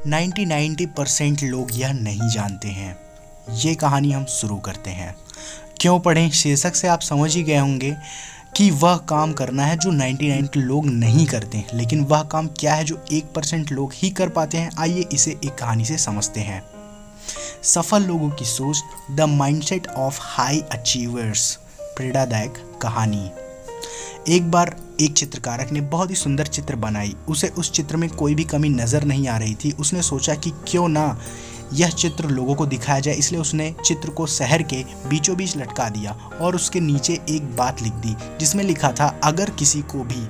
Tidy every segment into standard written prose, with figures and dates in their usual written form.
90% लोग यह नहीं जानते हैं। ये कहानी हम शुरू करते हैं। क्यों पढ़ें शीर्षक से आप समझ ही गए होंगे कि वह काम करना है जो 99 लोग नहीं करते, लेकिन वह काम क्या है जो 1% लोग ही कर पाते हैं। आइए इसे एक कहानी से समझते हैं। सफल लोगों की सोच, the mindset of high achievers. प्रेरणादायक कहानी। एक बार एक चित्रकारक ने बहुत ही सुंदर चित्र बनाई। उसे उस चित्र में कोई भी कमी नज़र नहीं आ रही थी। उसने सोचा कि क्यों ना यह चित्र लोगों को दिखाया जाए, इसलिए उसने चित्र को शहर के बीचों बीच लटका दिया और उसके नीचे एक बात लिख दी जिसमें लिखा था, अगर किसी को भी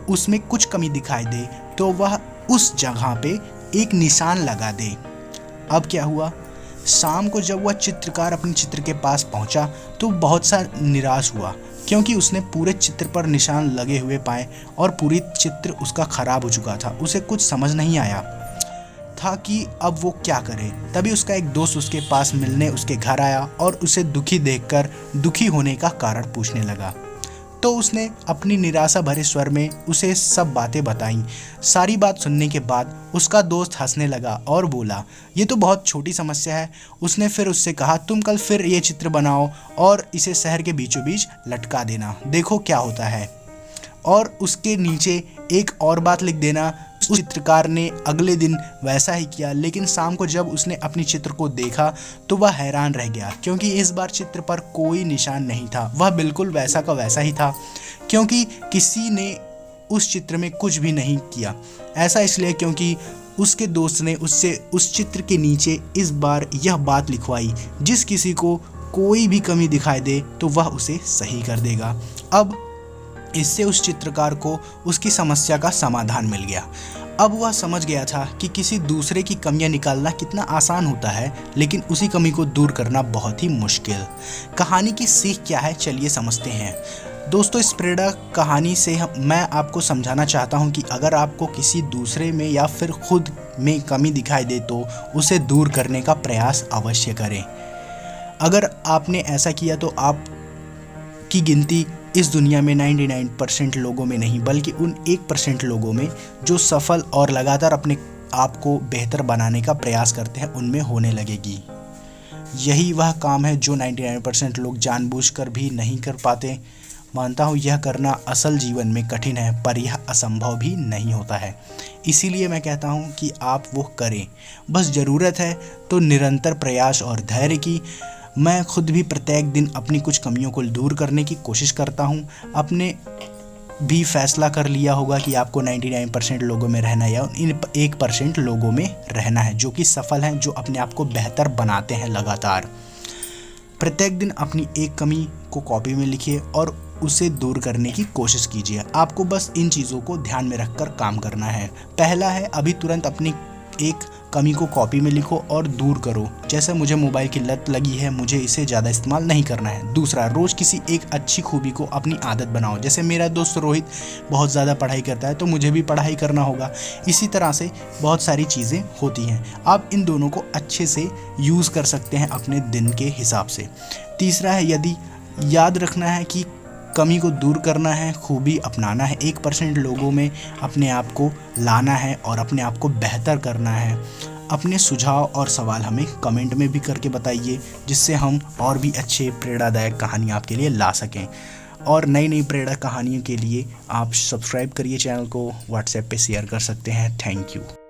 उसमें कुछ कमी दिखाई दे तो वह उस जगह पे एक निशान लगा दे। अब क्या हुआ, शाम को जब वह चित्रकार अपने चित्र के पास पहुंचा तो बहुत सा निराश हुआ, क्योंकि उसने पूरे चित्र पर निशान लगे हुए पाए और पूरी चित्र उसका खराब हो चुका था। उसे कुछ समझ नहीं आया था कि अब वो क्या करे। तभी उसका एक दोस्त उसके पास मिलने उसके घर आया और उसे दुखी देखकर दुखी होने का कारण पूछने लगा। तो उसने अपनी निराशा भरे स्वर में उसे सब बातें बताईं। सारी बात सुनने के बाद उसका दोस्त हंसने लगा और बोला, ये तो बहुत छोटी समस्या है। उसने फिर उससे कहा, तुम कल फिर ये चित्र बनाओ और इसे शहर के बीचों बीच लटका देना, देखो क्या होता है, और उसके नीचे एक और बात लिख देना। उस चित्रकार ने अगले दिन वैसा ही किया, लेकिन शाम को जब उसने अपनी चित्र को देखा तो वह हैरान रह गया, क्योंकि इस बार चित्र पर कोई निशान नहीं था। वह बिल्कुल वैसा का वैसा ही था, क्योंकि किसी ने उस चित्र में कुछ भी नहीं किया। ऐसा इसलिए क्योंकि उसके दोस्त ने उससे उस चित्र के नीचे इस बार यह बात लिखवाई, जिस किसी को कोई भी कमी दिखाई दे तो वह उसे सही कर देगा। अब इससे उस चित्रकार को उसकी समस्या का समाधान मिल गया। अब वह समझ गया था कि किसी दूसरे की कमियां निकालना कितना आसान होता है, लेकिन उसी कमी को दूर करना बहुत ही मुश्किल। कहानी की सीख क्या है, चलिए समझते हैं। दोस्तों, इस प्रेरणा कहानी से मैं आपको समझाना चाहता हूं कि अगर आपको किसी दूसरे में या फिर खुद में कमी दिखाई दे तो उसे दूर करने का प्रयास अवश्य करें। अगर आपने ऐसा किया तो आप की गिनती इस दुनिया में 99% लोगों में नहीं, बल्कि उन 1% लोगों में जो सफल और लगातार अपने आप को बेहतर बनाने का प्रयास करते हैं, उनमें होने लगेगी। यही वह काम है जो 99% लोग जानबूझकर भी नहीं कर पाते। मानता हूँ यह करना असल जीवन में कठिन है, पर यह असंभव भी नहीं होता है। इसीलिए मैं कहता हूँ कि आप वो करें। बस ज़रूरत है तो निरंतर प्रयास और धैर्य की। मैं खुद भी प्रत्येक दिन अपनी कुछ कमियों को दूर करने की कोशिश करता हूँ। आपने भी फैसला कर लिया होगा कि आपको 99% लोगों में रहना है या इन 1% लोगों में रहना है जो कि सफल हैं, जो अपने आप को बेहतर बनाते हैं लगातार। प्रत्येक दिन अपनी एक कमी को कॉपी में लिखिए और उसे दूर करने की कोशिश कीजिए। आपको बस इन चीज़ों को ध्यान में रखकर काम करना है। पहला है, अभी तुरंत अपनी एक कमी को कॉपी में लिखो और दूर करो। जैसे मुझे मोबाइल की लत लगी है, मुझे इसे ज़्यादा इस्तेमाल नहीं करना है। दूसरा, रोज़ किसी एक अच्छी खूबी को अपनी आदत बनाओ। जैसे मेरा दोस्त रोहित बहुत ज़्यादा पढ़ाई करता है, तो मुझे भी पढ़ाई करना होगा। इसी तरह से बहुत सारी चीज़ें होती हैं। आप इन दोनों को अच्छे से यूज़ कर सकते हैं अपने दिन के हिसाब से। तीसरा है, यदि याद रखना है कि कमी को दूर करना है, खूबी अपनाना है, 1% लोगों में अपने आप को लाना है और अपने आप को बेहतर करना है। अपने सुझाव और सवाल हमें कमेंट में भी करके बताइए, जिससे हम और भी अच्छे प्रेरणादायक कहानी आपके लिए ला सकें। और नई नई प्रेरणा कहानियों के लिए आप सब्सक्राइब करिए चैनल को, व्हाट्सएप पे शेयर कर सकते हैं। Thank you.